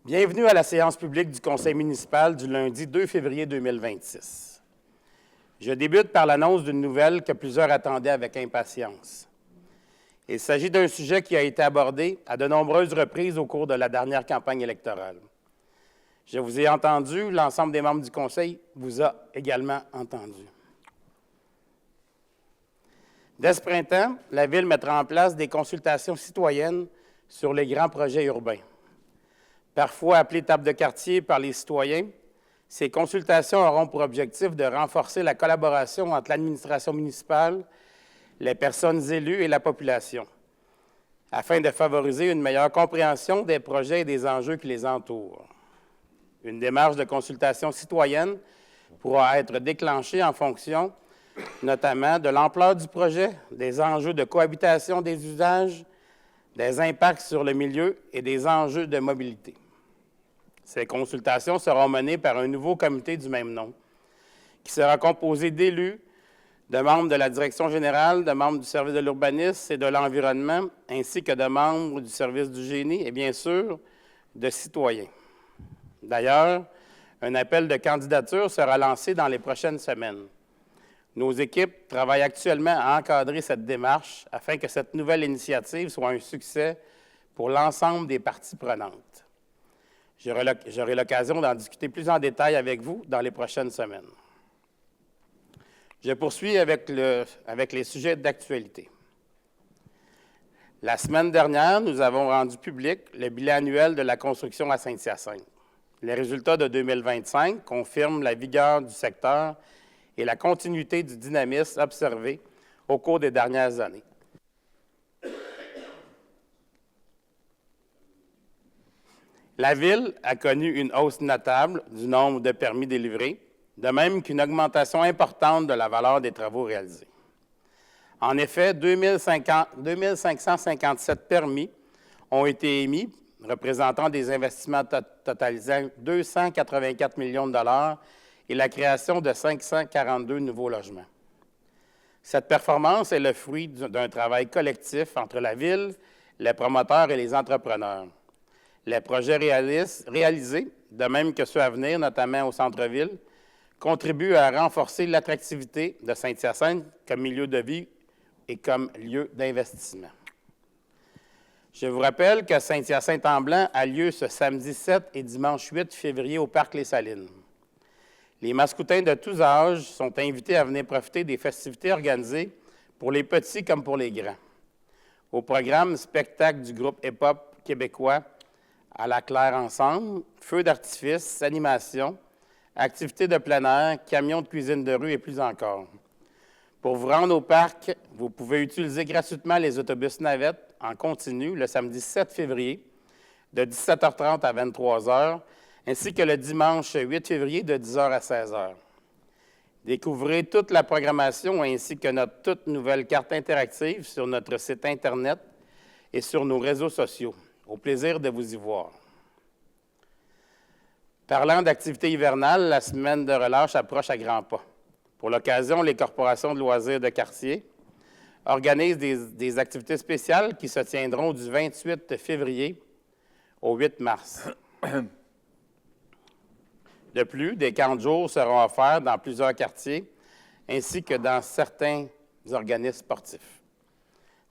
Bienvenue à la séance publique du Conseil municipal du lundi 2 février 2026. Je débute par l'annonce d'une nouvelle que plusieurs attendaient avec impatience. Il s'agit d'un sujet qui a été abordé à de nombreuses reprises au cours de la dernière campagne électorale. Je vous ai entendu, l'ensemble des membres du Conseil vous a également entendu. Dès ce printemps, la Ville mettra en place des consultations citoyennes sur les grands projets urbains. Parfois appelées tables de quartier par les citoyens, ces consultations auront pour objectif de renforcer la collaboration entre l'administration municipale, les personnes élues et la population, afin de favoriser une meilleure compréhension des projets et des enjeux qui les entourent. Une démarche de consultation citoyenne pourra être déclenchée en fonction notamment de l'ampleur du projet, des enjeux de cohabitation des usages, des impacts sur le milieu et des enjeux de mobilité. Ces consultations seront menées par un nouveau comité du même nom, qui sera composé d'élus, de membres de la direction générale, de membres du service de l'urbanisme et de l'environnement, ainsi que de membres du service du génie et bien sûr de citoyens. D'ailleurs, un appel de candidature sera lancé dans les prochaines semaines. Nos équipes travaillent actuellement à encadrer cette démarche afin que cette nouvelle initiative soit un succès pour l'ensemble des parties prenantes. J'aurai l'occasion d'en discuter plus en détail avec vous dans les prochaines semaines. Je poursuis avec les sujets d'actualité. La semaine dernière, nous avons rendu public le bilan annuel de la construction à Saint-Hyacinthe. Les résultats de 2025 confirment la vigueur du secteur et la continuité du dynamisme observé au cours des dernières années. La Ville a connu une hausse notable du nombre de permis délivrés, de même qu'une augmentation importante de la valeur des travaux réalisés. En effet, 2557 permis ont été émis, représentant des investissements totalisant 284 millions de dollars et la création de 542 nouveaux logements. Cette performance est le fruit d'un travail collectif entre la Ville, les promoteurs et les entrepreneurs. Les projets réalisés, de même que ceux à venir, notamment au centre-ville, contribuent à renforcer l'attractivité de Saint-Hyacinthe comme milieu de vie et comme lieu d'investissement. Je vous rappelle que Saint-Hyacinthe-en-Blanc a lieu ce samedi 7 et dimanche 8 février au Parc Les Salines. Les Mascoutins de tous âges sont invités à venir profiter des festivités organisées pour les petits comme pour les grands. Au programme, spectacle du groupe hip-hop québécois À la Claire Ensemble, feux d'artifice, animation, activités de plein air, camions de cuisine de rue et plus encore. Pour vous rendre au parc, vous pouvez utiliser gratuitement les autobus navettes en continu le samedi 7 février de 17h30 à 23h, ainsi que le dimanche 8 février de 10h à 16h. Découvrez toute la programmation ainsi que notre toute nouvelle carte interactive sur notre site Internet et sur nos réseaux sociaux. Au plaisir de vous y voir. Parlant d'activités hivernales, la semaine de relâche approche à grands pas. Pour l'occasion, les corporations de loisirs de quartier organisent des activités spéciales qui se tiendront du 28 février au 8 mars. De plus, des camps de jour seront offerts dans plusieurs quartiers ainsi que dans certains organismes sportifs.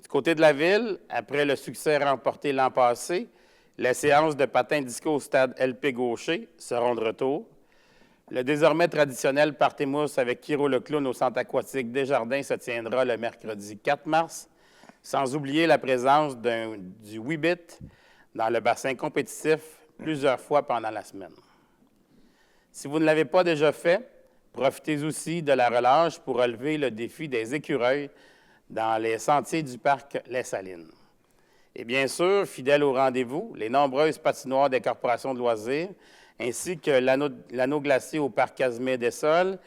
Du côté de la Ville, après le succès remporté l'an passé, les séances de patins disco au stade LP Gaucher seront de retour. Le désormais traditionnel party-mousse avec Kiro le clown au centre aquatique Desjardins se tiendra le mercredi 4 mars, sans oublier la présence du Weebit dans le bassin compétitif plusieurs fois pendant la semaine. Si vous ne l'avez pas déjà fait, profitez aussi de la relâche pour relever le défi des écureuils dans les sentiers du parc Les Salines. Et bien sûr, fidèles au rendez-vous, les nombreuses patinoires des corporations de loisirs, ainsi que l'anneau glacier au parc Casimir-Dessols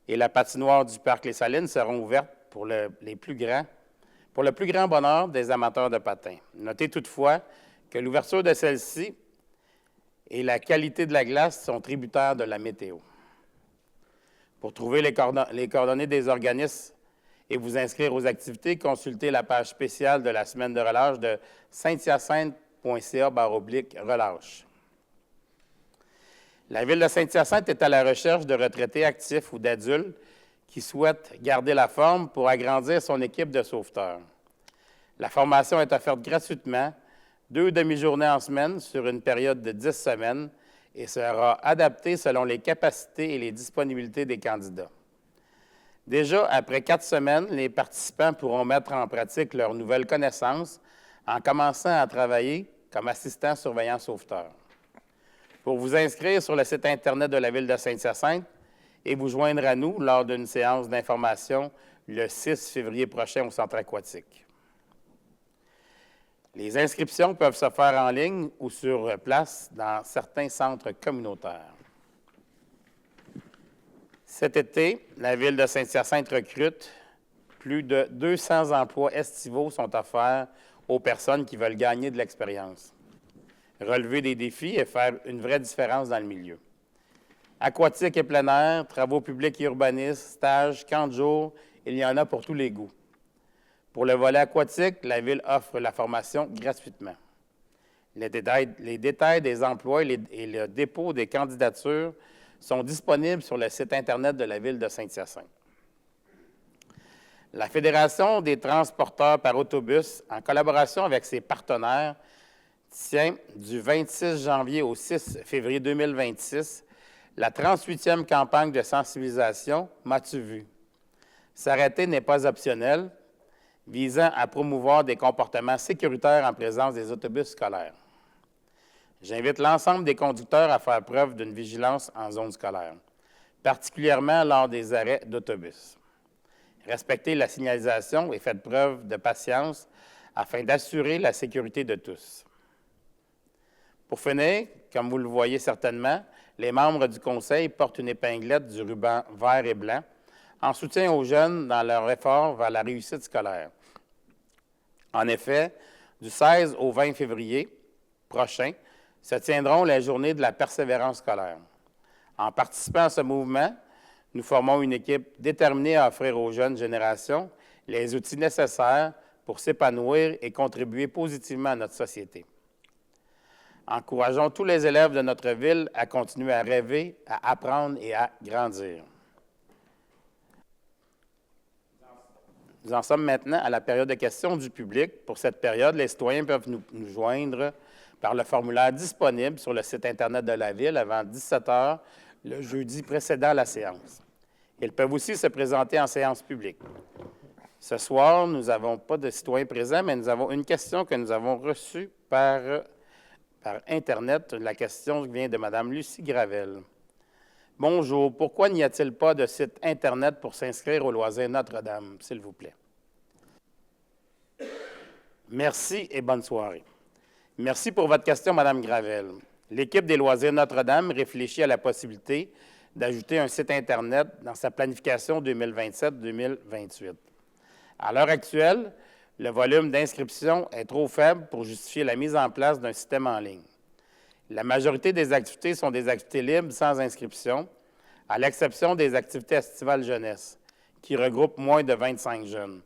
et la patinoire du parc Les Salines seront ouvertes pour le plus grand bonheur des amateurs de patins. Notez toutefois que l'ouverture de celle-ci et la qualité de la glace sont tributaires de la météo. Pour trouver les coordonnées des organismes et vous inscrire aux activités, consultez la page spéciale de la semaine de relâche de sainthyacinthe.ca/relâche. La Ville de Saint-Hyacinthe est à la recherche de retraités actifs ou d'adultes qui souhaitent garder la forme pour agrandir son équipe de sauveteurs. La formation est offerte gratuitement, 2 demi-journées en semaine sur une période de 10 semaines et sera adaptée selon les capacités et les disponibilités des candidats. Déjà, après 4 semaines, les participants pourront mettre en pratique leurs nouvelles connaissances en commençant à travailler comme assistant surveillant sauveteur. Pour vous inscrire sur le site Internet de la Ville de Saint-Hyacinthe et vous joindre à nous lors d'une séance d'information le 6 février prochain au Centre aquatique. Les inscriptions peuvent se faire en ligne ou sur place dans certains centres communautaires. Cet été, la Ville de Saint-Hyacinthe recrute. Plus de 200 emplois estivaux sont offerts aux personnes qui veulent gagner de l'expérience, relever des défis et faire une vraie différence dans le milieu. Aquatique et plein air, travaux publics et urbanisme, stages, camps de jour, il y en a pour tous les goûts. Pour le volet aquatique, la Ville offre la formation gratuitement. Les détails des emplois et le dépôt des candidatures sont disponibles sur le site Internet de la Ville de Saint-Hyacinthe. La Fédération des transporteurs par autobus, en collaboration avec ses partenaires, tient du 26 janvier au 6 février 2026 la 38e campagne de sensibilisation « M'as-tu vu? » S'arrêter n'est pas optionnel, visant à promouvoir des comportements sécuritaires en présence des autobus scolaires. J'invite l'ensemble des conducteurs à faire preuve d'une vigilance en zone scolaire, particulièrement lors des arrêts d'autobus. Respectez la signalisation et faites preuve de patience afin d'assurer la sécurité de tous. Pour finir, comme vous le voyez certainement, les membres du Conseil portent une épinglette du ruban vert et blanc en soutien aux jeunes dans leur effort vers la réussite scolaire. En effet, du 16 au 20 février prochain, se tiendront les journées de la persévérance scolaire. En participant à ce mouvement, nous formons une équipe déterminée à offrir aux jeunes générations les outils nécessaires pour s'épanouir et contribuer positivement à notre société. Encourageons tous les élèves de notre ville à continuer à rêver, à apprendre et à grandir. Nous en sommes maintenant à la période de questions du public. Pour cette période, les citoyens peuvent nous joindre par le formulaire disponible sur le site Internet de la Ville avant 17 h le jeudi précédant la séance. Ils peuvent aussi se présenter en séance publique. Ce soir, nous n'avons pas de citoyens présents, mais nous avons une question que nous avons reçue par Internet. La question vient de Mme Lucie Gravel. Bonjour, pourquoi n'y a-t-il pas de site Internet pour s'inscrire au loisir Notre-Dame, s'il vous plaît? Merci et bonne soirée. Merci pour votre question, Mme Gravel. L'équipe des loisirs Notre-Dame réfléchit à la possibilité d'ajouter un site Internet dans sa planification 2027-2028. À l'heure actuelle, le volume d'inscription est trop faible pour justifier la mise en place d'un système en ligne. La majorité des activités sont des activités libres sans inscription, à l'exception des activités estivales jeunesse, qui regroupent moins de 25 jeunes.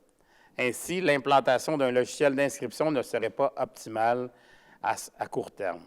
Ainsi, l'implantation d'un logiciel d'inscription ne serait pas optimale à court terme.